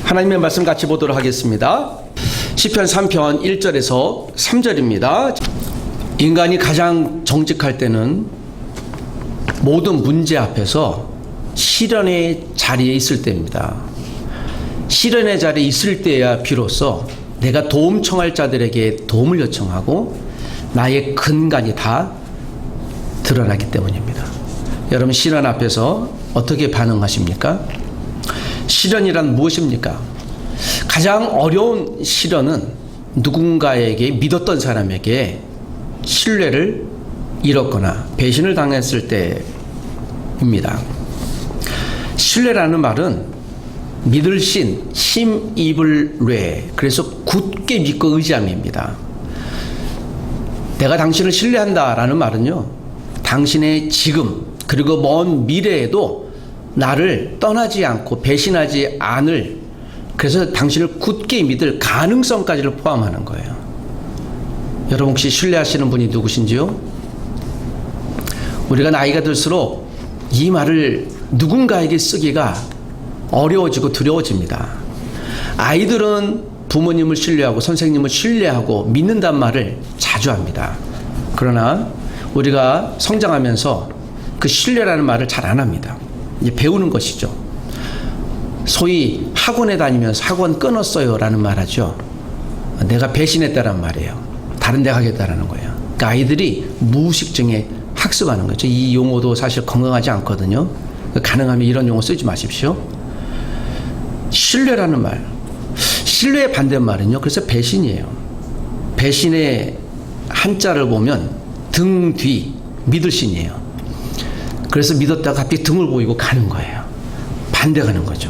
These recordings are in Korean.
하나님의 말씀 같이 보도록 하겠습니다. 시편 3편 1절에서 3절입니다. 인간이 가장 정직할 때는 모든 문제 앞에서 시련의 자리에 있을 때입니다. 시련의 자리에 있을 때야 비로소 내가 도움 청할 자들에게 도움을 요청하고 나의 근간이 다 드러나기 때문입니다. 여러분, 시련 앞에서 어떻게 반응하십니까? 시련이란 무엇입니까? 가장 어려운 시련은 누군가에게 믿었던 사람에게 신뢰를 잃었거나 배신을 당했을 때입니다. 신뢰라는 말은 믿을 신, 심입을 그래서 굳게 믿고 의지함입니다. 내가 당신을 신뢰한다라는 말은요, 당신의 지금 그리고 먼 미래에도 나를 떠나지 않고 배신하지 않을, 그래서 당신을 굳게 믿을 가능성까지를 포함하는 거예요. 여러분, 혹시 신뢰하시는 분이 누구신지요? 우리가 나이가 들수록 이 말을 누군가에게 쓰기가 어려워지고 두려워집니다. 아이들은 부모님을 신뢰하고 선생님을 신뢰하고 믿는단 말을 자주 합니다. 그러나 우리가 성장하면서 그 신뢰라는 말을 잘 안 합니다. 이제 배우는 것이죠. 소위 학원에 다니면서 학원 끊었어요 라는 말 하죠. 내가 배신했다는 말이에요. 다른 데 가겠다라는 거예요. 그러니까 아이들이 무의식중에 학습하는 거죠. 이 용어도 사실 건강하지 않거든요. 가능하면 이런 용어 쓰지 마십시오. 신뢰라는 말, 신뢰의 반대말은요, 그래서 배신이에요. 배신의 한자를 보면 등 뒤, 믿을 신이에요. 그래서 믿었다가 갑자기 등을 보이고 가는 거예요. 반대 가는 거죠.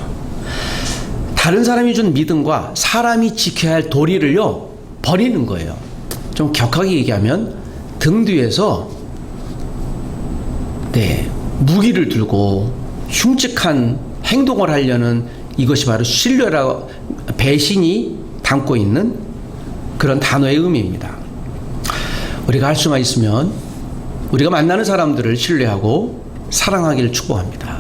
다른 사람이 준 믿음과 사람이 지켜야 할 도리를요, 버리는 거예요. 좀 격하게 얘기하면 등 뒤에서 무기를 들고 흉측한 행동을 하려는, 이것이 바로 신뢰라고, 배신이 담고 있는 그런 단어의 의미입니다. 우리가 할 수만 있으면 우리가 만나는 사람들을 신뢰하고 사랑하기를 축복합니다.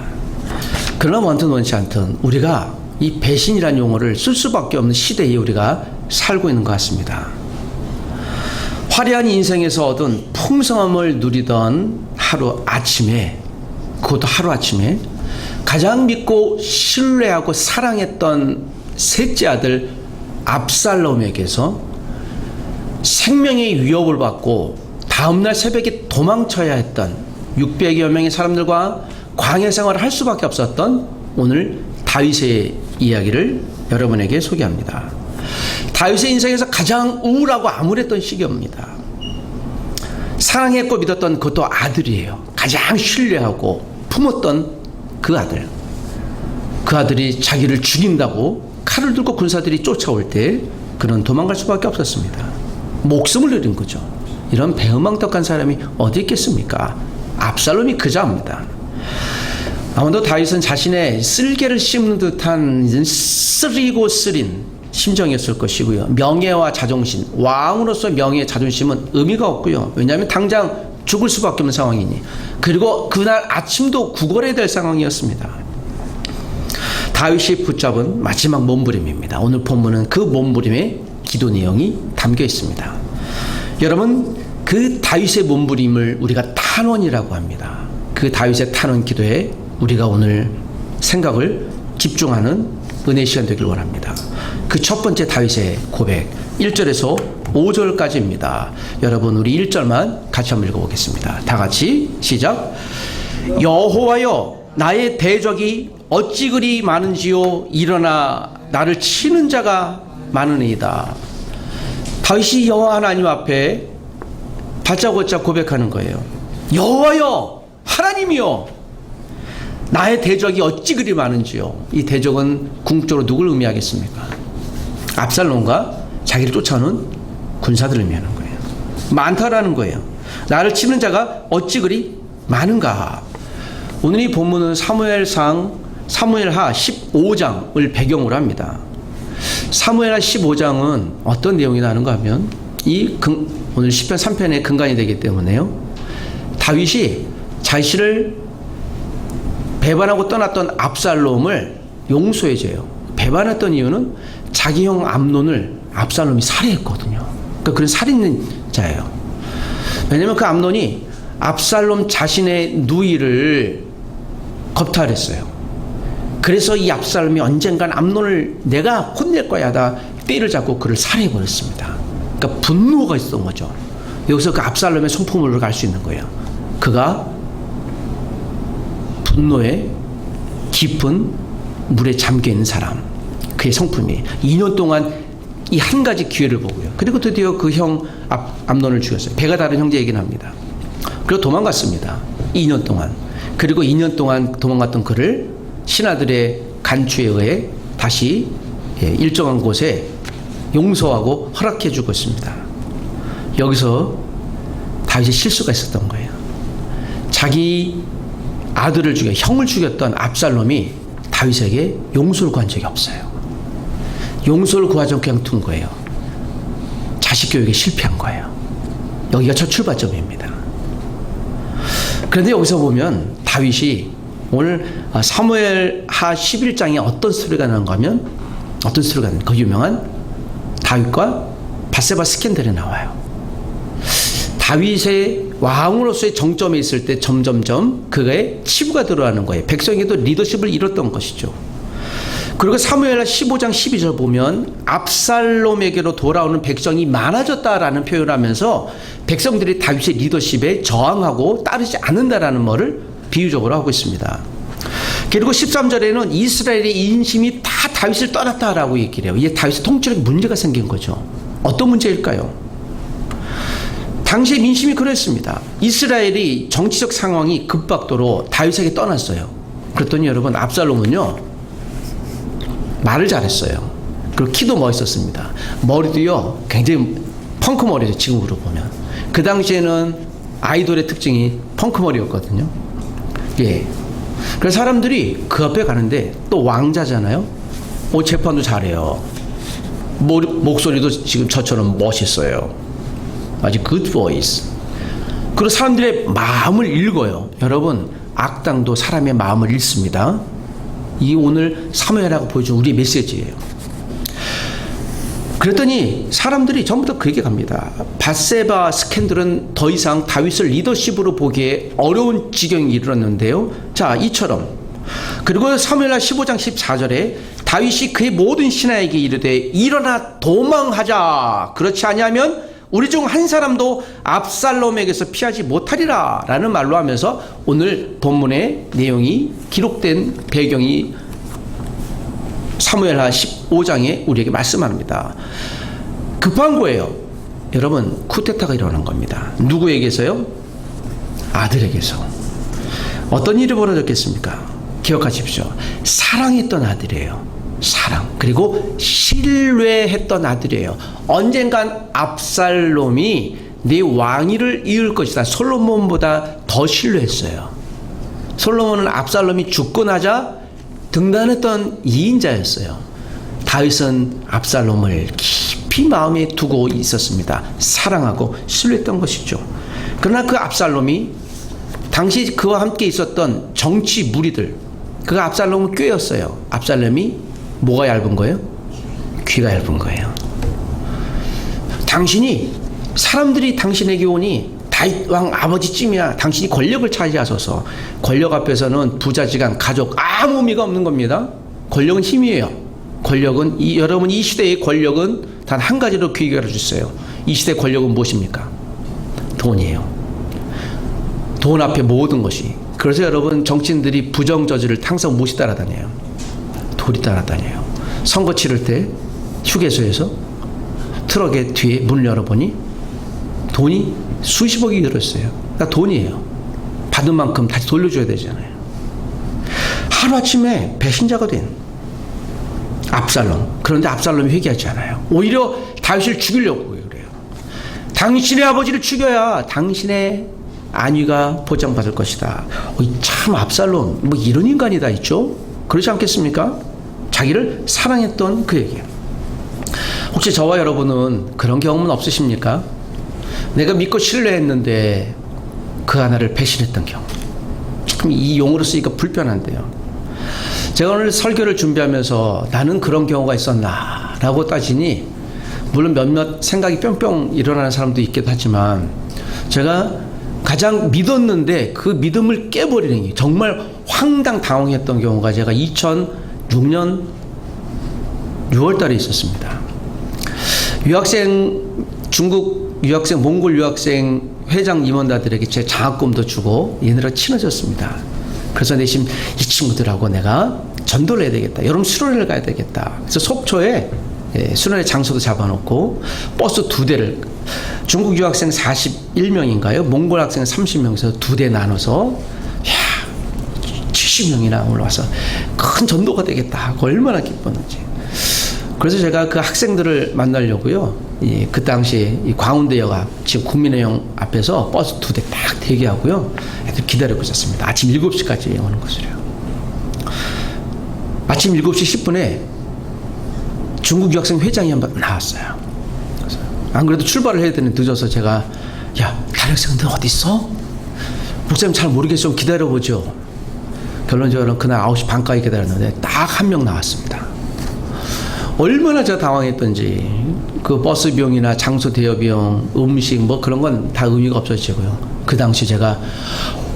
그러나 원튼 원치 않든 우리가 이 배신이라는 용어를 쓸 수밖에 없는 시대에 우리가 살고 있는 것 같습니다. 화려한 인생에서 얻은 풍성함을 누리던 하루아침에, 그것도 하루아침에 가장 믿고 신뢰하고 사랑했던 셋째 아들 압살롬에게서 생명의 위협을 받고 다음날 새벽에 도망쳐야 했던 600여 명의 사람들과 광야 생활을 할 수밖에 없었던 오늘 다윗의 이야기를 여러분에게 소개합니다. 다윗의 인생에서 가장 우울하고 암울했던 시기입니다. 사랑했고 믿었던 그것도 아들이에요. 가장 신뢰하고 품었던 그 아들. 그 아들이 자기를 죽인다고 칼을 들고 군사들이 쫓아올 때 그는 도망갈 수밖에 없었습니다. 목숨을 잃은 거죠. 이런 배은망덕한 사람이 어디 있겠습니까? 압살롬이 그자입니다. 아무도 다윗은 자신의 쓸개를 씹는 듯한 쓰리고 쓰린 심정이었을 것이고요. 명예와 자존심, 왕으로서 명예, 자존심은 의미가 없고요. 왜냐하면 당장 죽을 수밖에 없는 상황이니, 그리고 그날 아침도 구걸해야 될 상황이었습니다. 다윗이 붙잡은 마지막 몸부림입니다. 오늘 본문은 그 몸부림의 기도 내용이 담겨 있습니다. 여러분, 그 다윗의 몸부림을 우리가 탄원이라고 합니다. 그 다윗의 탄원 기도에 우리가 오늘 생각을 집중하는 은혜 시간 되길 원합니다. 그 첫 번째 다윗의 고백 1절에서 5절까지입니다. 여러분, 우리 1절만 같이 한번 읽어보겠습니다. 다 같이 시작. 여호와여, 나의 대적이 어찌 그리 많은지요. 일어나 나를 치는 자가 많으니이다. 다윗이 여호와 하나님 앞에 다짜고짜 고백하는 거예요. 여호와여, 하나님이여, 나의 대적이 어찌 그리 많은지요. 이 대적은 궁극적으로 누굴 의미하겠습니까? 압살롬과 자기를 쫓아오는 군사들을 의미하는 거예요. 많다라는 거예요. 나를 치는 자가 어찌 그리 많은가. 오늘 이 본문은 사무엘하 15장을 배경으로 합니다. 사무엘하 15장은 어떤 내용이 나는가 하면 오늘 시편 3편의 근간이 되기 때문에요. 다윗이 자신을 배반하고 떠났던 압살롬을 용서해줘요. 배반했던 이유는 자기 형 암논을 압살롬이 살해했거든요. 그러니까 그런 살인자예요. 왜냐면 그 암논이 압살롬 자신의 누이를 겁탈했어요. 그래서 이 압살롬이 언젠간 암논을 내가 혼낼 거야 하다 삐를 잡고 그를 살해해버렸습니다. 그러니까 분노가 있었던 거죠. 여기서 그 압살롬의 성품으로 갈 수 있는 거예요. 그가 분노의 깊은 물에 잠겨있는 사람, 그의 성품이 2년 동안 이 한 가지 기회를 보고요. 그리고 드디어 그 형 암논을 죽였어요. 배가 다른 형제이긴 합니다. 그리고 도망갔습니다. 2년 동안. 그리고 2년 동안 도망갔던 그를 신하들의 간추에 의해 다시 일정한 곳에 용서하고 허락해 주고 있습니다. 여기서 다윗의 실수가 있었던 거예요. 자기 아들을 죽여 형을 죽였던 압살롬이 다윗에게 용서를 구한 적이 없어요. 용서를 구하지 않고 그냥 둔 거예요. 자식 교육에 실패한 거예요. 여기가 첫 출발점입니다. 그런데 여기서 보면 다윗이 오늘 사무엘하 11장에 어떤 스토리가 나는가 하면 어떤 스토리가 나는가 그 유명한 다윗과 밧세바 스캔들이 나와요. 다윗의 왕으로서의 정점에 있을 때 점점점 그의 치부가 들어가는 거예요. 백성에도 리더십을 잃었던 것이죠. 그리고 사무엘하 15장 12절 보면 압살롬에게로 돌아오는 백성이 많아졌다라는 표현을 하면서 백성들이 다윗의 리더십에 저항하고 따르지 않는다라는 말을 비유적으로 하고 있습니다. 그리고 13절에는 이스라엘의 인심이 다 다윗을 떠났다라고 얘기를 해요. 이게 다윗의 통치력에 문제가 생긴 거죠. 어떤 문제일까요? 당시의 민심이 그랬습니다. 이스라엘이 정치적 상황이 급박도로 다윗에게 떠났어요. 그랬더니 여러분 압살롬은요 말을 잘했어요. 그리고 키도 멋있었습니다. 머리도요 굉장히 펑크 머리죠. 지금으로 보면 그 당시에는 아이돌의 특징이 펑크 머리였거든요. 예. 그래서 사람들이 그 앞에 가는데 또 왕자잖아요. 재판도 잘해요. 목소리도 지금 저처럼 멋있어요. 아주 good voice. 그리고 사람들의 마음을 읽어요. 여러분 악당도 사람의 마음을 읽습니다. 이 오늘 사무엘하고 보여준 우리의 메시지예요. 그랬더니 사람들이 전부 다 그 얘기 갑니다. 밧세바 스캔들은 더 이상 다윗을 리더십으로 보기에 어려운 지경에 이르렀는데요. 자, 이처럼 그리고 사무엘하 15장 14절에 다윗이 그의 모든 신하에게 이르되 일어나 도망하자. 그렇지 아니하면 우리 중 한 사람도 압살롬에게서 피하지 못하리라 라는 말로 하면서 오늘 본문의 내용이 기록된 배경이 사무엘하 15장에 우리에게 말씀합니다. 급한 거예요. 여러분 쿠데타가 일어난 겁니다. 누구에게서요? 아들에게서. 어떤 일이 벌어졌겠습니까? 기억하십시오. 사랑했던 아들이에요. 사랑. 그리고 신뢰했던 아들이에요. 언젠간 압살롬이 네 왕위를 이을 것이다. 솔로몬보다 더 신뢰했어요. 솔로몬은 압살롬이 죽고 나자 등단했던 2인자였어요. 다윗은 압살롬을 깊이 마음에 두고 있었습니다. 사랑하고 신뢰했던 것이죠. 그러나 그 압살롬이 당시 그와 함께 있었던 정치 무리들, 그 압살롬을 꿰었어요. 압살롬이 뭐가 얇은 거예요? 귀가 얇은 거예요. 당신이 사람들이 당신에게 오니 다윗 왕 아버지쯤이야. 당신이 권력을 차지하셔서 권력 앞에서는 부자지간 가족 아무 의미가 없는 겁니다. 권력은 힘이에요. 권력은 여러분 이 시대의 권력은 단 한 가지로 귀결해 주세요. 이 시대 권력은 무엇입니까? 돈이에요. 돈 앞에 모든 것이. 그래서 여러분 정치인들이 부정저지를 항상 무엇이 따라다녀요? 돌이 따라다녀요. 선거 치를 때 휴게소에서 트럭의 뒤에 문을 열어보니 돈이 수십억이 들었어요. 그러니까 돈이에요. 받은 만큼 다시 돌려줘야 되잖아요. 하루아침에 배신자가 된 압살롬. 그런데 압살롬이 회개하지 않아요. 오히려 다윗을 죽이려고 그래요. 당신의 아버지를 죽여야 당신의 안위가 보장받을 것이다. 참 압살롬 뭐 이런 인간이다 있죠. 그렇지 않겠습니까? 자기를 사랑했던 그에게. 혹시 저와 여러분은 그런 경험은 없으십니까? 내가 믿고 신뢰했는데 그 하나를 배신했던 경험. 참 이 용어로 쓰기가 불편한데요. 제가 오늘 설교를 준비하면서 나는 그런 경우가 있었나 라고 따지니 물론 몇몇 생각이 뿅뿅 일어나는 사람도 있기도 하지만 제가 가장 믿었는데 그 믿음을 깨버리는 게 정말 황당당황했던 경우가 제가 2006년 6월 달에 있었습니다. 중국 유학생, 몽골 유학생 회장 임원다들에게 제 장학금도 주고 얘네랑 친해졌습니다. 그래서 내심 이 친구들하고 내가 전도를 해야 되겠다. 여름 수련회를 가야 되겠다. 그래서 속초에 수련회 장소도 잡아놓고 버스 2대를 중국 유학생 41명인가요? 몽골 학생 30명에서 2대 나눠서 70명이나 올라와서 큰 전도가 되겠다 하고 얼마나 기뻤는지. 그래서 제가 그 학생들을 만나려고요. 그 당시에 이 광운대역 앞, 지금 국민의역 앞에서 버스 2대 딱 대기하고요. 애들 기다리고 있었습니다. 아침 7시까지 오는 것을요. 아침 7시 10분에 중국 유학생 회장이 한번 나왔어요. 그래서 안 그래도 출발을 해야 되는데 늦어서 제가 야, 다른 학생들 어디 있어? 목사님 잘 모르겠어. 좀 기다려보죠. 결론적으로 그날 9시 반까지 기다렸는데 딱 한 명 나왔습니다. 얼마나 제가 당황했던지 그 버스 비용이나 장소 대여 비용, 음식 뭐 그런 건 다 의미가 없어지고요. 그 당시 제가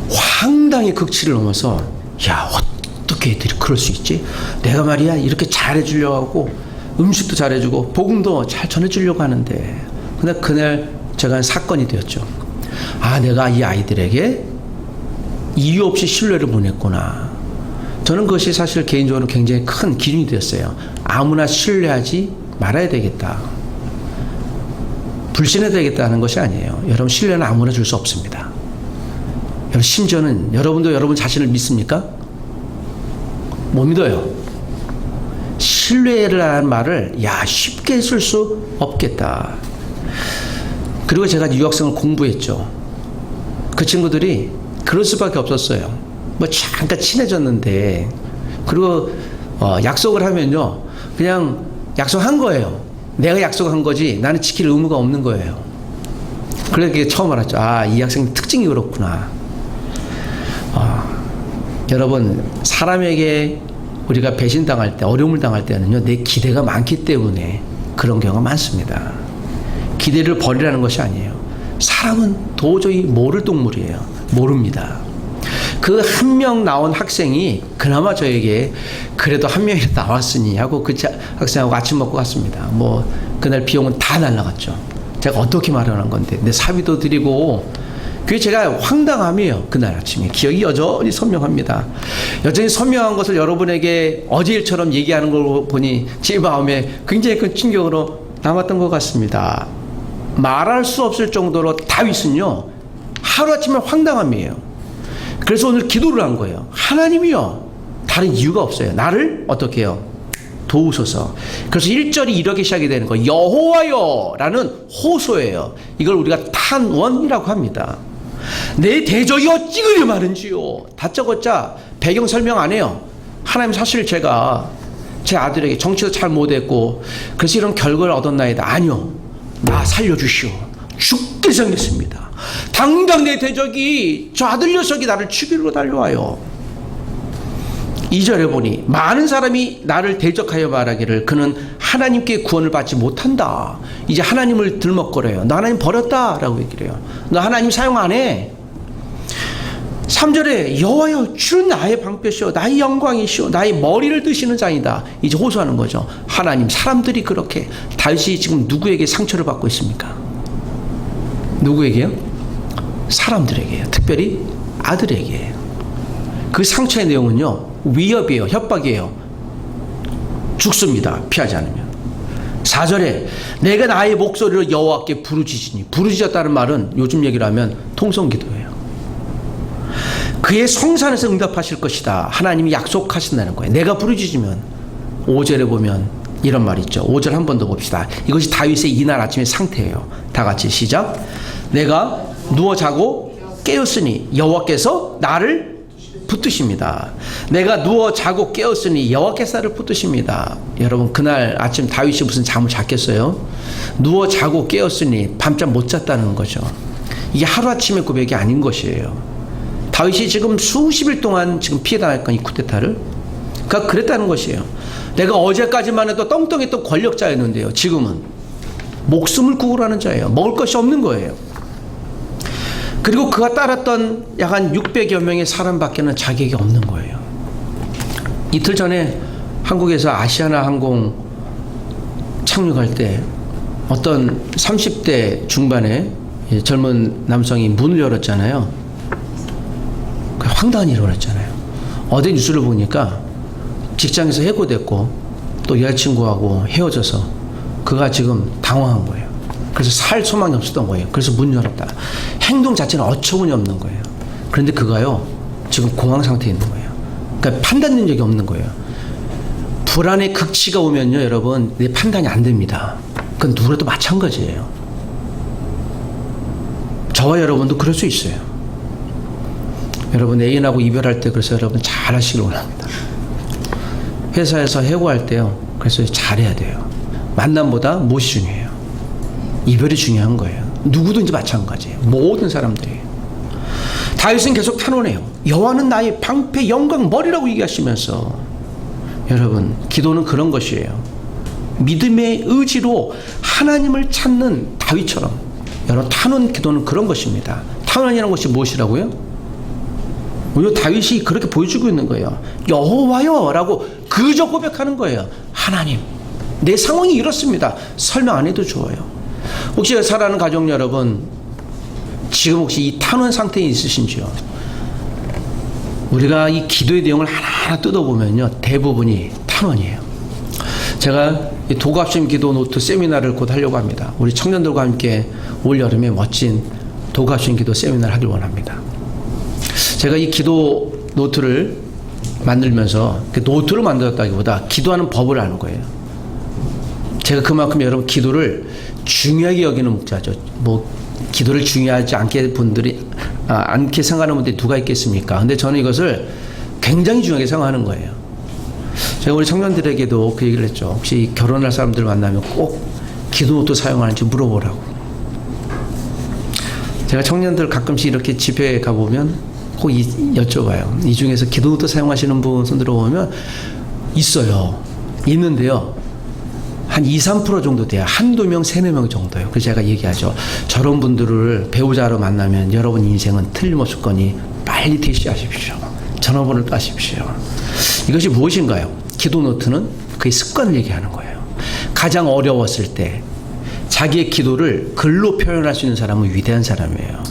황당히 극치를 넘어서 야, 어떻게 애들이 그럴 수 있지? 내가 말이야 이렇게 잘해주려고 하고 음식도 잘해주고 복음도 잘 전해주려고 하는데 근데 그날 제가 사건이 되었죠. 아, 내가 이 아이들에게 이유 없이 신뢰를 보냈구나. 저는 그것이 사실 개인적으로 굉장히 큰 기준이 되었어요. 아무나 신뢰하지 말아야 되겠다. 불신해야 되겠다는 것이 아니에요. 여러분, 신뢰는 아무나 줄 수 없습니다. 여러분, 심지어는 여러분도 여러분 자신을 믿습니까? 못 믿어요. 신뢰라는 말을 쉽게 쓸 수 없겠다. 그리고 제가 유학생을 공부했죠. 그 친구들이 그럴 수밖에 없었어요. 뭐 잠깐 친해졌는데 그리고 약속을 하면요 그냥 약속한 거예요. 내가 약속한 거지 나는 지킬 의무가 없는 거예요. 그렇게 처음 알았죠. 아, 이 학생 특징이 그렇구나. 여러분, 사람에게 우리가 배신당할 때, 어려움을 당할 때는요 내 기대가 많기 때문에 그런 경우가 많습니다. 기대를 버리라는 것이 아니에요. 사람은 도저히 모를 동물이에요. 모릅니다. 그 한 명 나온 학생이 그나마 저에게 그래도 한 명이라도 나왔으니 하고 그 학생하고 아침 먹고 갔습니다. 뭐 그날 비용은 다 날라갔죠. 제가 어떻게 마련한 건데 내 사비도 드리고 그게 제가 황당함이에요. 그날 아침에 기억이 여전히 선명합니다. 여전히 선명한 것을 여러분에게 어제 일처럼 얘기하는 걸 보니 제 마음에 굉장히 큰 충격으로 남았던 것 같습니다. 말할 수 없을 정도로 다윗은요 하루아침에 황당함이에요. 그래서 오늘 기도를 한 거예요. 하나님이요, 다른 이유가 없어요. 나를 어떻게 해요? 도우소서. 그래서 1절이 이렇게 시작이 되는 거예요. 여호와여 라는 호소예요. 이걸 우리가 탄원이라고 합니다. 내 대적이 어찌 그리 많은지요. 다짜고짜 배경 설명 안 해요. 하나님, 사실 제가 제 아들에게 정치도 잘 못했고 그래서 이런 결과를 얻었나이다. 아니요, 나 살려주시오. 죽게 생겼습니다. 당장 내 대적이 저 아들 녀석이 나를 죽이러 달려와요. 2절에 보니 많은 사람이 나를 대적하여 말하기를 그는 하나님께 구원을 받지 못한다. 이제 하나님을 들먹거려요. 너 하나님 버렸다 라고 얘기를 해요. 너 하나님 사용 안 해. 3절에 여호와여, 주는 나의 방패시오, 나의 영광이시오, 나의 머리를 드시는 자이다. 이제 호소하는 거죠. 하나님, 사람들이 그렇게. 다윗이 지금 누구에게 상처를 받고 있습니까? 누구에게요? 사람들에게요. 특별히 아들에게요. 그 상처의 내용은요 위협이에요. 협박이에요. 죽습니다. 피하지 않으면. 4절에 내가 나의 목소리로 여호와께 부르짖으니, 부르짖었다는 말은 요즘 얘기로 하면 통성기도예요. 그의 성산에서 응답하실 것이다. 하나님이 약속하신다는 거예요. 내가 부르짖으면. 5절에 보면 이런 말이 있죠. 5절 한 번 더 봅시다. 이것이 다윗의 이날 아침의 상태예요. 다 같이 시작. 내가 누워 자고 깨었으니 여호와께서 나를 붙드십니다. 내가 누워 자고 깨었으니 여호와께서 나를 붙드십니다. 여러분, 그날 아침 다윗이 무슨 잠을 잤겠어요? 누워 자고 깨었으니 밤잠 못 잤다는 거죠. 이게 하루아침의 고백이 아닌 것이에요. 다윗이 지금 수십 일 동안 지금 피해당할 건 이 쿠데타를 그러니까 그랬다는 것이에요. 내가 어제까지만 해도 떵떵했던 권력자였는데요. 지금은 목숨을 구걸하는 자예요. 먹을 것이 없는 거예요. 그리고 그가 따랐던 약 한 600여 명의 사람밖에는 자격이 없는 거예요. 이틀 전에 한국에서 아시아나 항공 착륙할 때 어떤 30대 중반의 젊은 남성이 문을 열었잖아요. 황당한 일이 일어났잖아요. 어제 뉴스를 보니까 직장에서 해고됐고 또 여자친구하고 헤어져서 그가 지금 당황한 거예요. 그래서 살 소망이 없었던 거예요. 그래서 문 열었다. 행동 자체는 어처구니 없는 거예요. 그런데 그가요 지금 공황 상태에 있는 거예요. 그러니까 판단 능력이 없는 거예요. 불안의 극치가 오면요 여러분 내 판단이 안 됩니다. 그건 누구라도 마찬가지예요. 저와 여러분도 그럴 수 있어요. 여러분 애인하고 이별할 때 그래서 여러분 잘 하시길 원합니다. 회사에서 해고할 때요 그래서 잘해야 돼요. 만남보다 무엇이 중요해요? 이별이 중요한 거예요. 누구든지 마찬가지예요. 모든 사람들이. 다윗은 계속 탄원해요. 여호와는 나의 방패 영광 머리라고 얘기하시면서 여러분 기도는 그런 것이에요. 믿음의 의지로 하나님을 찾는 다윗처럼 여러분 탄원 기도는 그런 것입니다. 탄원이라는 것이 무엇이라고요? 오히려 다윗이 그렇게 보여주고 있는 거예요. 여호와여 라고 그저 고백하는 거예요. 하나님 내 상황이 이렇습니다. 설명 안 해도 좋아요. 혹시 사랑하는 가족 여러분 지금 혹시 이 탄원 상태에 있으신지요? 우리가 이 기도의 내용을 하나하나 뜯어보면요 대부분이 탄원이에요. 제가 이 도갑심 기도 노트 세미나를 곧 하려고 합니다. 우리 청년들과 함께 올 여름에 멋진 도갑심 기도 세미나를 하길 원합니다. 제가 이 기도 노트를 만들면서 노트를 만들었다기보다 기도하는 법을 아는 거예요. 제가 그만큼 여러분 기도를 중요하게 여기는 목자죠. 뭐 기도를 중요하지 않게 않게 생각하는 분들이 누가 있겠습니까? 근데 저는 이것을 굉장히 중요하게 생각하는 거예요. 제가 우리 청년들에게도 그 얘기를 했죠. 혹시 결혼할 사람들 만나면 꼭 기도 노트 사용하는지 물어보라고. 제가 청년들 가끔씩 이렇게 집회에 가보면 꼭 여쭤봐요. 이 중에서 기도 노트 사용하시는 분 손 들어보면 있어요. 있는데요. 한 2, 3% 정도 돼요. 한두 명, 세네 명 정도요. 그래서 제가 얘기하죠. 저런 분들을 배우자로 만나면 여러분 인생은 틀림없을 거니 빨리 퇴시하십시오. 전화번호를 따십시오. 이것이 무엇인가요? 기도 노트는 그의 습관을 얘기하는 거예요. 가장 어려웠을 때 자기의 기도를 글로 표현할 수 있는 사람은 위대한 사람이에요.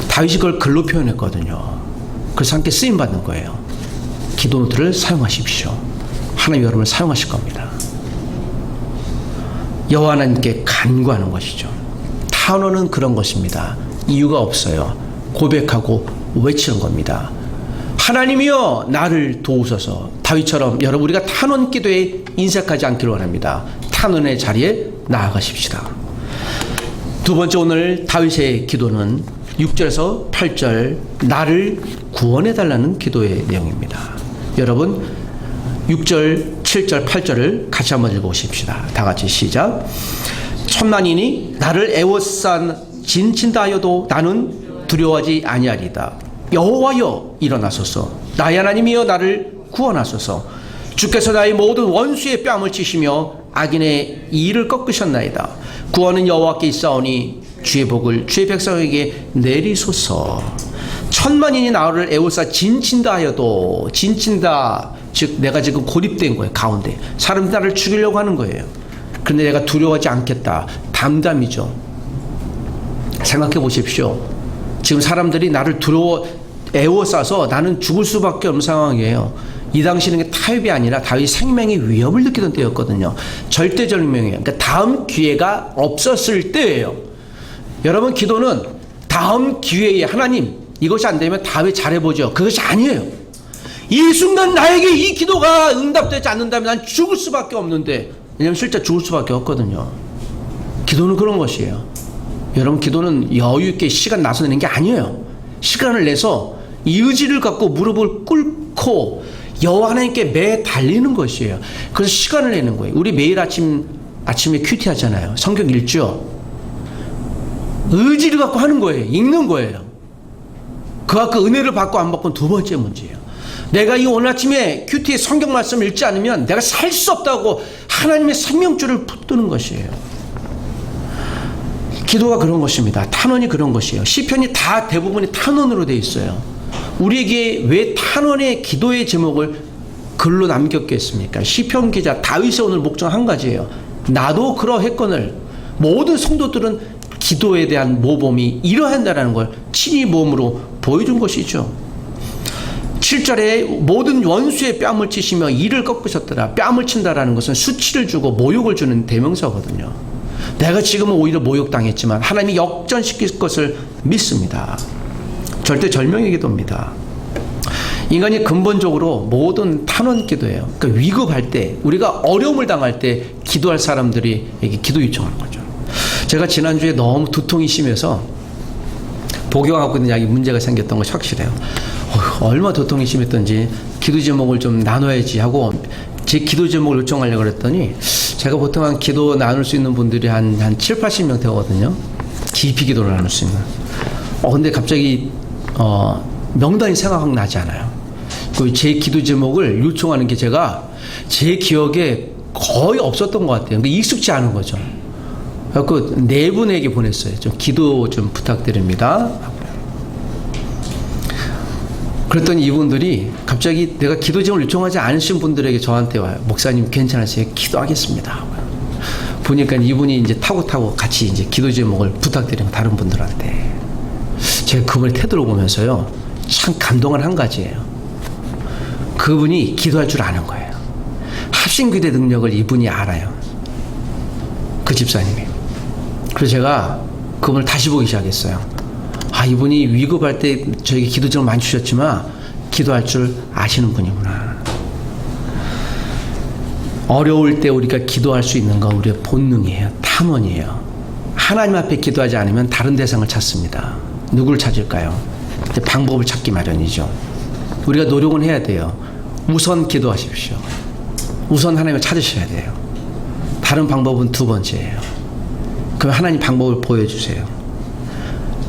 다윗이 그걸 글로 표현했거든요. 그래서 함께 쓰임받는 거예요. 기도 노트를 사용하십시오. 하나님 여러분을 사용하실 겁니다. 여호와 하나님께 간구하는 것이죠. 탄원은 그런 것입니다. 이유가 없어요. 고백하고 외치는 겁니다. 하나님이여 나를 도우소서. 다윗처럼 여러분 우리가 탄원 기도에 인색하지 않기를 원합니다. 탄원의 자리에 나아가십시다. 두 번째 오늘 다윗의 기도는 6절에서 8절 나를 구원해달라는 기도의 내용입니다. 여러분 6절, 7절, 8절을 같이 한번 읽어보십시다. 다 같이 시작. 천만인이 나를 애워싼 진친다 하여도 나는 두려워하지 아니하리다. 여호와여 일어나소서. 나의 하나님이여 나를 구원하소서. 주께서 나의 모든 원수의 뺨을 치시며 악인의 이를 꺾으셨나이다. 구원은 여호와께 있사오니 주의 복을 주의 백성에게 내리소서. 천만인이 나를 애워싸 진친다 하여도 진친다 즉 내가 지금 고립된 거예요. 가운데 사람들이 나를 죽이려고 하는 거예요. 그런데 내가 두려워하지 않겠다. 담담이죠. 생각해 보십시오. 지금 사람들이 나를 애워싸서 나는 죽을 수밖에 없는 상황이에요. 이 당시는 타협이 아니라 다윗이 생명의 위협을 느끼던 때였거든요. 절대절명이에요. 그러니까 다음 기회가 없었을 때예요. 여러분 기도는 다음 기회에 하나님 이것이 안 되면 다음에 잘해보죠. 그것이 아니에요. 이 순간 나에게 이 기도가 응답되지 않는다면 난 죽을 수밖에 없는데, 왜냐하면 실제 죽을 수밖에 없거든요. 기도는 그런 것이에요. 여러분 기도는 여유있게 시간 나서 내는 게 아니에요. 시간을 내서 이 의지를 갖고 무릎을 꿇고 여호와 하나님께 매 달리는 것이에요. 그래서 시간을 내는 거예요. 우리 매일 아침에 큐티 하잖아요. 성경 읽죠. 의지를 갖고 하는 거예요. 읽는 거예요. 그 은혜를 받고 안 받고는 두 번째 문제예요. 내가 이 오늘 아침에 큐티의 성경 말씀을 읽지 않으면 내가 살 수 없다고 하나님의 생명줄을 붙드는 것이에요. 기도가 그런 것입니다. 탄원이 그런 것이에요. 시편이 다 대부분이 탄원으로 되어 있어요. 우리에게 왜 탄원의 기도의 제목을 글로 남겼겠습니까? 시편 기자 다윗의 오늘 목적 한 가지예요. 나도 그러했거늘 모든 성도들은 기도에 대한 모범이 이러해야 한다는 걸 친히 몸으로 보여준 것이죠. 7절에 모든 원수의 뺨을 치시며 이를 꺾으셨더라. 뺨을 친다라는 것은 수치를 주고 모욕을 주는 대명사거든요. 내가 지금은 오히려 모욕당했지만 하나님이 역전시킬 것을 믿습니다. 절대 절명의 기도입니다. 인간이 근본적으로 모든 탄원 기도예요. 그러니까 위급할 때, 우리가 어려움을 당할 때 기도할 사람들이 기도 요청하는 거죠. 제가 지난주에 너무 두통이 심해서 복용하고 있는 약이 문제가 생겼던 것이 확실해요. 얼마 두통이 심했던지 기도 제목을 좀 나눠야지 하고 제 기도 제목을 요청하려고 그랬더니 제가 보통 한 기도 나눌 수 있는 분들이 한 7, 80명 되거든요. 깊이 기도를 나눌 수 있는. 근데 갑자기 명단이 생각 나지 않아요. 제 기도 제목을 요청하는 게 제가 제 기억에 거의 없었던 것 같아요. 익숙지 않은 거죠. 그래서 네 분에게 보냈어요. 좀 기도 좀 부탁드립니다. 그랬더니 이분들이 갑자기 내가 기도 제목을 요청하지 않으신 분들에게 저한테 와요. 목사님 괜찮으세요? 기도하겠습니다. 보니까 이분이 이제 타고 같이 이제 기도 제목을 부탁드리는 다른 분들한테. 제가 그분의 태도를 보면서요. 참 감동한 한 가지예요. 그분이 기도할 줄 아는 거예요. 합심기도의 능력을 이분이 알아요. 그 집사님이. 그래서 제가 그분을 다시 보기 시작했어요. 이분이 위급할 때 저에게 기도 제목을 많이 주셨지만 기도할 줄 아시는 분이구나. 어려울 때 우리가 기도할 수 있는 건 우리의 본능이에요. 탐원이에요. 하나님 앞에 기도하지 않으면 다른 대상을 찾습니다. 누구를 찾을까요? 방법을 찾기 마련이죠. 우리가 노력은 해야 돼요. 우선 기도하십시오. 우선 하나님을 찾으셔야 돼요. 다른 방법은 두 번째예요. 그럼 하나님 방법을 보여주세요.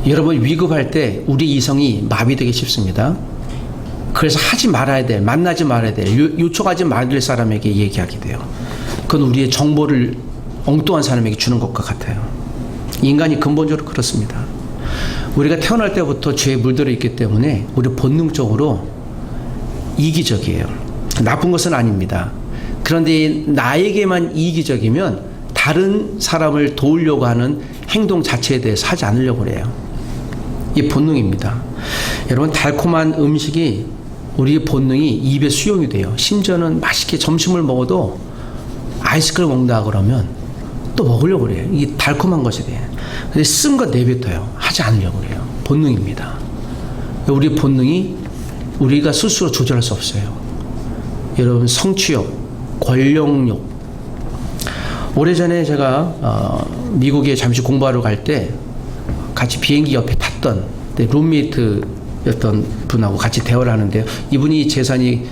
여러분 위급할 때 우리 이성이 마비되기 쉽습니다. 그래서 하지 말아야 돼, 만나지 말아야 돼, 요청하지 말을 사람에게 얘기하게 돼요. 그건 우리의 정보를 엉뚱한 사람에게 주는 것과 같아요. 인간이 근본적으로 그렇습니다. 우리가 태어날 때부터 죄에 물들어 있기 때문에 우리 본능적으로 이기적이에요. 나쁜 것은 아닙니다. 그런데 나에게만 이기적이면 다른 사람을 도우려고 하는 행동 자체에 대해서 하지 않으려고 그래요. 이 본능입니다. 여러분 달콤한 음식이 우리의 본능이 입에 수용이 돼요. 심지어는 맛있게 점심을 먹어도 아이스크림 먹는다 그러면 또 먹으려고 그래요. 이게 달콤한 것에 대해. 근데 쓴 거 내뱉어요. 하지 않으려고 그래요. 본능입니다. 우리 본능이 우리가 스스로 조절할 수 없어요. 여러분 성취욕, 권력욕. 오래전에 제가 미국에 잠시 공부하러 갈 때 같이 비행기 옆에 탔던 룸메이트였던 분하고 같이 대화를 하는데요. 이분이 재산이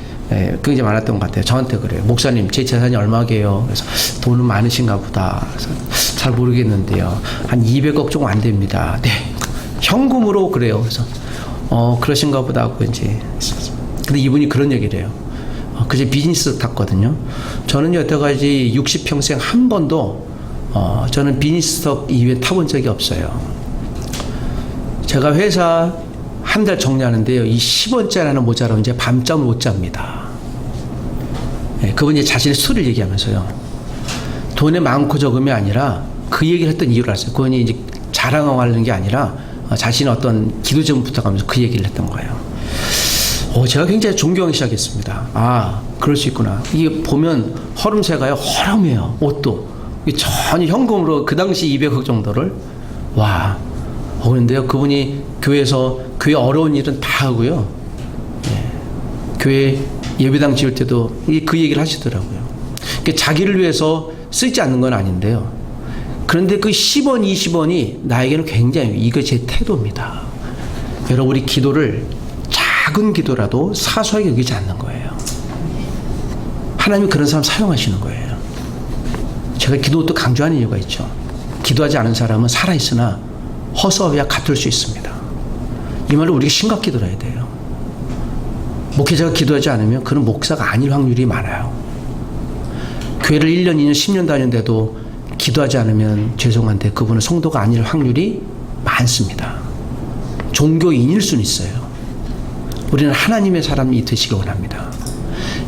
굉장히 많았던 것 같아요. 저한테 그래요. 목사님 제 재산이 얼마게요? 그래서 돈은 많으신가 보다. 그래서 잘 모르겠는데요. 한 200억 정도 안 됩니다. 네. 현금으로 그래요. 그래서 그러신가 보다 하고 이제. 근데 이분이 그런 얘기를 해요. 그제 비즈니스 탔거든요. 저는 여태까지 60평생 한 번도 저는 비즈니스석 이외에 타본 적이 없어요. 제가 회사 한 달 정리하는데요. 이 10원짜리 하나 모자라면 이제 밤잠을 못 잡니다. 네, 그분이 자신의 수를 얘기하면서요. 돈이 많고 적음이 아니라 그 얘기를 했던 이유를 알았어요. 그분이 이제 자랑하는 게 아니라 자신의 어떤 기도 제목 부탁하면서 그 얘기를 했던 거예요. 제가 굉장히 존경하기 시작했습니다. 그럴 수 있구나. 이게 보면 허름새가요, 허름해요. 옷도. 전혀 현금으로 그 당시 200억 정도를. 그런데요, 그분이 교회 어려운 일은 다 하고요. 예, 교회 예배당 지을 때도 그 얘기를 하시더라고요. 그러니까 자기를 위해서 쓰지 않는 건 아닌데요. 그런데 그 10원, 20원이 나에게는 굉장히, 이거 제 태도입니다. 여러분, 우리 기도를 작은 기도라도 사소하게 여기지 않는 거예요. 하나님이 그런 사람 사용하시는 거예요. 제가 기도도 강조하는 이유가 있죠. 기도하지 않은 사람은 살아있으나 허수아비와 같을 수 있습니다. 이 말로 우리가 심각히 들어야 돼요. 목회자가 기도하지 않으면 그는 목사가 아닐 확률이 많아요. 교회를 1년, 2년, 10년 다녔는데도 기도하지 않으면 죄송한데 그분은 성도가 아닐 확률이 많습니다. 종교인일 수는 있어요. 우리는 하나님의 사람이 되시길 원합니다.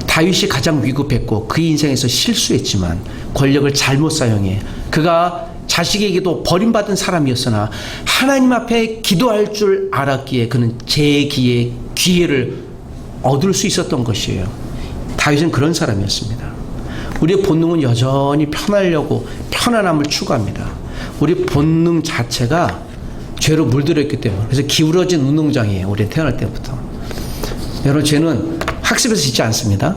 다윗이 가장 위급했고 그 인생에서 실수했지만 권력을 잘못 사용해 그가 자식에게도 버림받은 사람이었으나 하나님 앞에 기도할 줄 알았기에 그는 재기의 기회를 얻을 수 있었던 것이에요. 다윗은 그런 사람이었습니다. 우리의 본능은 여전히 편하려고 편안함을 추구합니다. 우리 본능 자체가 죄로 물들었기 때문에. 그래서 기울어진 운동장이에요. 우리 태어날 때부터. 여러분, 죄는 학습에서 짓지 않습니다.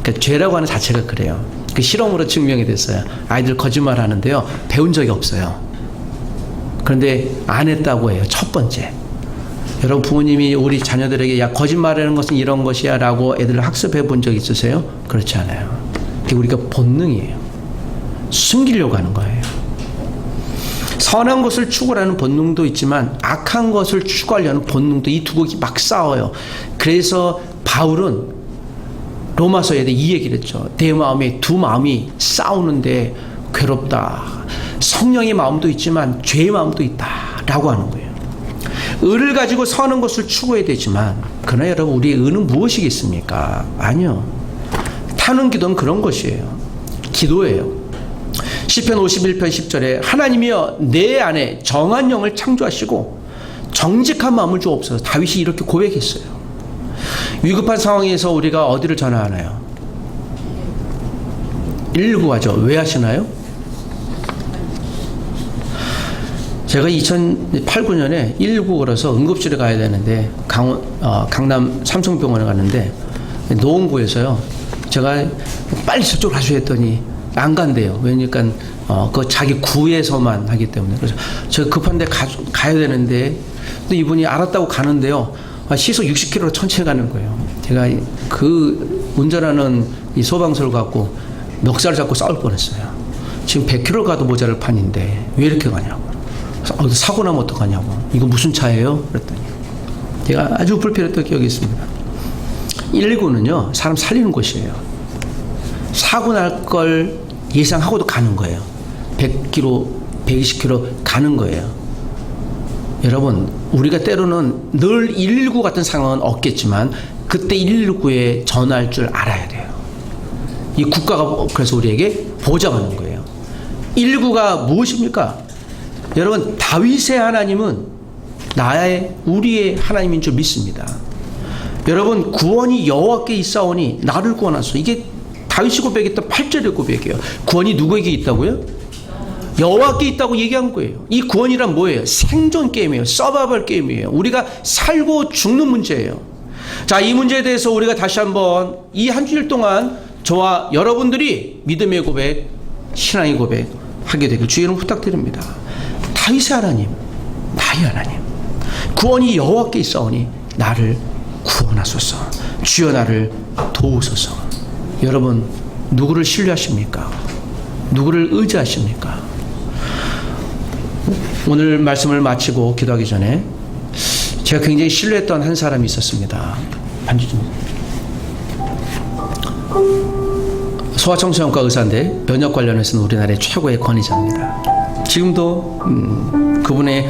그러니까 죄라고 하는 자체가 그래요. 그 실험으로 증명이 됐어요. 아이들 거짓말 하는데요, 배운 적이 없어요. 그런데 안 했다고 해요. 첫 번째. 여러분, 부모님이 우리 자녀들에게 야, 거짓말하는 것은 이런 것이야 라고 애들을 학습해 본 적 있으세요? 그렇지 않아요. 그게 우리가 본능이에요. 숨기려고 하는 거예요. 선한 것을 추구하는 본능도 있지만 악한 것을 추구하려는 본능도, 이 두 곡이 막 싸워요. 그래서 바울은 로마서에 이 얘기를 했죠. 내 마음에 두 마음이 싸우는데 괴롭다. 성령의 마음도 있지만 죄의 마음도 있다 라고 하는 거예요. 의를 가지고 선한 것을 추구해야 되지만 그러나 여러분, 우리의 의는 무엇이겠습니까? 아니요. 타는 기도는 그런 것이에요. 기도예요. 시편 51편 10절에 하나님이여 내 안에 정한 영을 창조하시고 정직한 마음을 주옵소서. 다윗이 이렇게 고백했어요. 위급한 상황에서 우리가 어디를 전화하나요? 119 하죠. 왜 하시나요? 제가 2008, 9년에 119 걸어서 응급실에 가야 되는데 강남 삼성병원에 갔는데 노원구에서요. 제가 빨리 저쪽으로 가셔야 했더니 안 간대요. 왜냐니까 그 자기 구에서만 하기 때문에. 그래서 제가 급한데 가야 되는데 근데 이분이 알았다고 가는데요. 시속 60km로 천천히 가는 거예요. 제가 그 운전하는 이 소방서를 갖고 멱살을 잡고 싸울 뻔했어요. 지금 100km 가도 모자랄 판인데 왜 이렇게 가냐고. 사고 나면 어떡하냐고. 이거 무슨 차예요? 그랬더니 제가 아주 불편했던 기억이 있습니다. 119는요 사람 살리는 곳이에요. 사고 날 걸 예상하고도 가는 거예요. 100km, 120km 가는 거예요. 여러분, 우리가 때로는 늘 119 같은 상황은 없겠지만 그때 119에 전화할 줄 알아야 돼요. 이 국가가 그래서 우리에게 보장하는 거예요. 119가 무엇입니까? 여러분, 다윗의 하나님은 우리의 하나님인 줄 믿습니다. 여러분, 구원이 여호와께 있사오니 나를 구원하소서. 이게 다윗이 고백했던 8절의 고백이에요. 구원이 누구에게 있다고요? 여호와께 있다고 얘기한 거예요. 이 구원이란 뭐예요? 생존 게임이에요. 서바이벌 게임이에요. 우리가 살고 죽는 문제예요. 자, 이 문제에 대해서 우리가 다시 한번 이 한 주일 동안 저와 여러분들이 믿음의 고백, 신앙의 고백 하게 되길 주의 이름 부탁드립니다. 다윗의 하나님, 나의 하나님, 구원이 여호와께 있사오니 나를 구원하소서. 주여 나를 도우소서. 여러분, 누구를 신뢰하십니까? 누구를 의지하십니까? 오늘 말씀을 마치고 기도하기 전에 제가 굉장히 신뢰했던 한 사람이 있었습니다. 반주 좀. 소아청소년과 의사인데 면역 관련해서는 우리나라의 최고의 권위자입니다. 지금도 그분의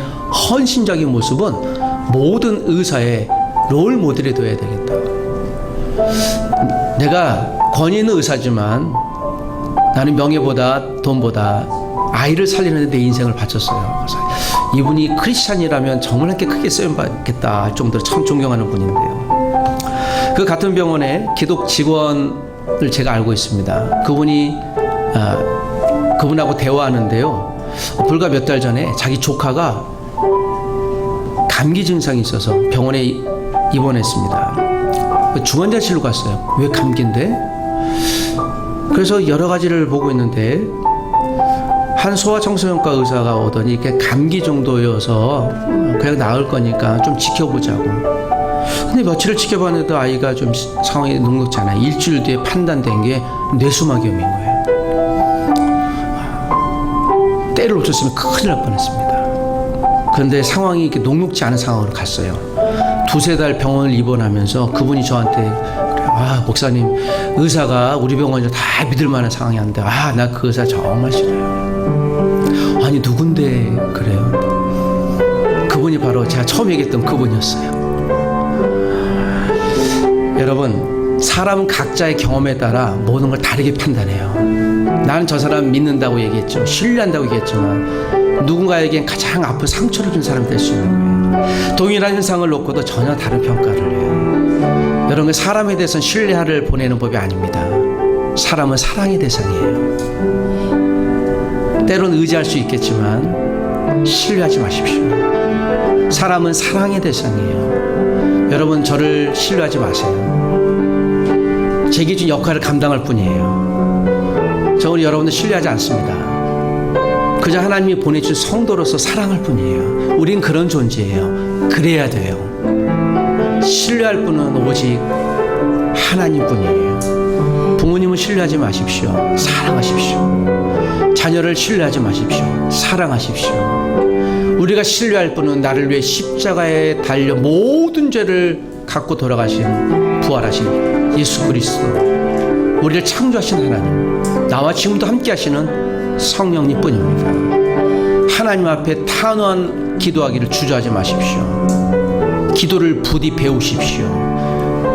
헌신적인 모습은 모든 의사의 롤 모델이 되어야 되겠다. 내가 권위 있는 의사지만 나는 명예보다 돈보다 아이를 살리는 데 내 인생을 바쳤어요. 그래서 이분이 크리스찬이라면 정말 함께 크게 쓰임받겠다 할 정도로 참 존경하는 분인데요. 그 같은 병원에 기독 직원을 제가 알고 있습니다. 그분하고 대화하는데요. 불과 몇 달 전에 자기 조카가 감기 증상이 있어서 병원에 입원했습니다. 중환자실로 갔어요. 왜 감기인데? 그래서 여러 가지를 보고 있는데 한 소아청소년과 의사가 오더니 이게 감기 정도여서 그냥 나을 거니까 좀 지켜보자고. 근데 며칠을 지켜봤는데도 아이가 좀 상황이 녹록지 않아요. 일주일 뒤에 판단된 게 뇌수막염인 거예요. 때를 놓쳤으면 큰일 날 뻔했습니다. 그런데 상황이 이렇게 녹록지 않은 상황으로 갔어요. 두세 달 병원을 입원하면서 그분이 저한테 아, 목사님, 의사가 우리 병원에서 다 믿을 만한 상황이 안 돼. 아, 나 그 의사 정말 싫어요. 아니, 누군데 그래요? 그분이 바로 제가 처음 얘기했던 그분이었어요. 여러분, 사람은 각자의 경험에 따라 모든 걸 다르게 판단해요. 나는 저 사람 믿는다고 얘기했죠. 신뢰한다고 얘기했지만 누군가에겐 가장 아픈 상처를 준 사람이 될 수 있는 거예요. 동일한 현상을 놓고도 전혀 다른 평가를 해요. 여러분, 사람에 대해서는 신뢰를 보내는 법이 아닙니다. 사람은 사랑의 대상이에요. 때론 의지할 수 있겠지만 신뢰하지 마십시오. 사람은 사랑의 대상이에요. 여러분, 저를 신뢰하지 마세요. 제게 준 역할을 감당할 뿐이에요. 저는 여러분들 신뢰하지 않습니다. 그저 하나님이 보내준 성도로서 사랑할 뿐이에요. 우린 그런 존재예요. 그래야 돼요. 신뢰할 분은 오직 하나님뿐이에요. 부모님은 신뢰하지 마십시오. 사랑하십시오. 자녀를 신뢰하지 마십시오. 사랑하십시오. 우리가 신뢰할 분은 나를 위해 십자가에 달려 모든 죄를 갖고 돌아가신 부활하신 예수 그리스도, 우리를 창조하신 하나님, 나와 지금도 함께 하시는 성령님 뿐입니다. 하나님 앞에 탄원한 기도하기를 주저하지 마십시오. 기도를 부디 배우십시오.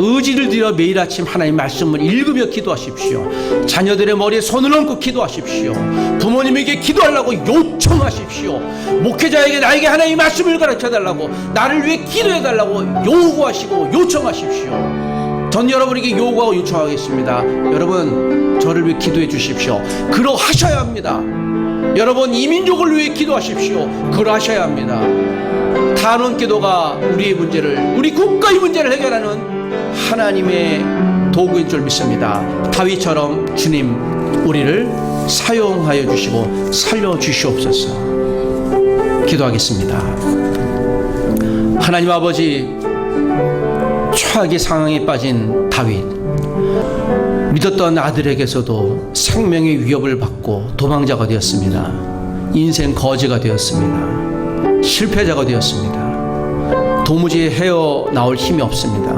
의지를 들여 매일 아침 하나님 말씀을 읽으며 기도하십시오. 자녀들의 머리에 손을 얹고 기도하십시오. 부모님에게 기도하려고 요청하십시오. 목회자에게 나에게 하나님의 말씀을 가르쳐달라고, 나를 위해 기도해달라고 요구하시고 요청하십시오. 전 여러분에게 요구하고 요청하겠습니다. 여러분, 저를 위해 기도해 주십시오. 그러하셔야 합니다. 여러분, 이 민족을 위해 기도하십시오. 그러하셔야 합니다. 단원 기도가 우리의 문제를, 우리 국가의 문제를 해결하는 하나님의 도구인 줄 믿습니다. 다윗처럼 주님, 우리를 사용하여 주시고 살려주시옵소서. 기도하겠습니다. 하나님 아버지, 최악의 상황에 빠진 다윗, 믿었던 아들에게서도 생명의 위협을 받고 도망자가 되었습니다. 인생 거지가 되었습니다. 실패자가 되었습니다. 도무지 헤어나올 힘이 없습니다.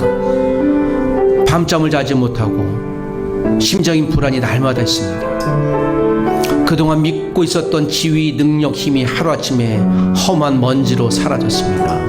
밤잠을 자지 못하고 심적인 불안이 날마다 있습니다. 그동안 믿고 있었던 지위, 능력, 힘이 하루아침에 험한 먼지로 사라졌습니다.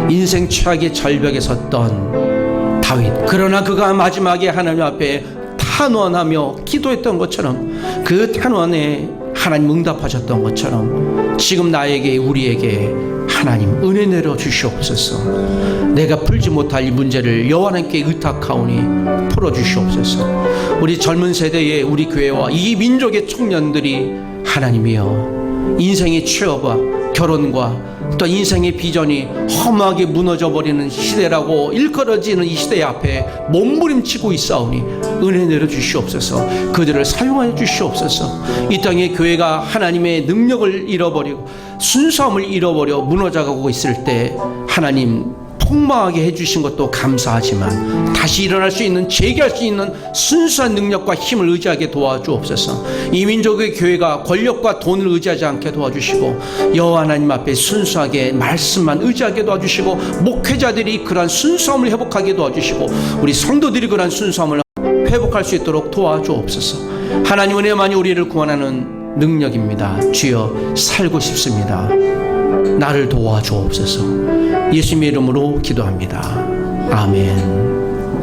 인생 최악의 절벽에 섰던 다윗, 그러나 그가 마지막에 하나님 앞에 탄원하며 기도했던 것처럼, 그 탄원에 하나님 응답하셨던 것처럼 지금 나에게, 우리에게 하나님 은혜 내려 주시옵소서. 내가 풀지 못할 이 문제를 여호와 하나님께 의탁하오니 풀어주시옵소서. 우리 젊은 세대의 우리 교회와 이 민족의 청년들이 하나님이여, 인생의 취업과 결혼과 또 인생의 비전이 험하게 무너져 버리는 시대라고 일컬어지는 이 시대 앞에 몸부림치고 있사오니 은혜 내려 주시옵소서. 그들을 사용하여 주시옵소서. 이 땅의 교회가 하나님의 능력을 잃어버리고 순수함을 잃어버려 무너져가고 있을 때 하나님 폭망하게 해주신 것도 감사하지만 다시 일어날 수 있는, 재기할 수 있는 순수한 능력과 힘을 의지하게 도와주옵소서. 이 민족의 교회가 권력과 돈을 의지하지 않게 도와주시고 여호와 하나님 앞에 순수하게 말씀만 의지하게 도와주시고, 목회자들이 그러한 순수함을 회복하게 도와주시고, 우리 성도들이 그러한 순수함을 회복할 수 있도록 도와주옵소서. 하나님 은혜만이 우리를 구원하는 능력입니다. 주여, 살고 싶습니다. 나를 도와주옵소서. 예수님의 이름으로 기도합니다. 아멘.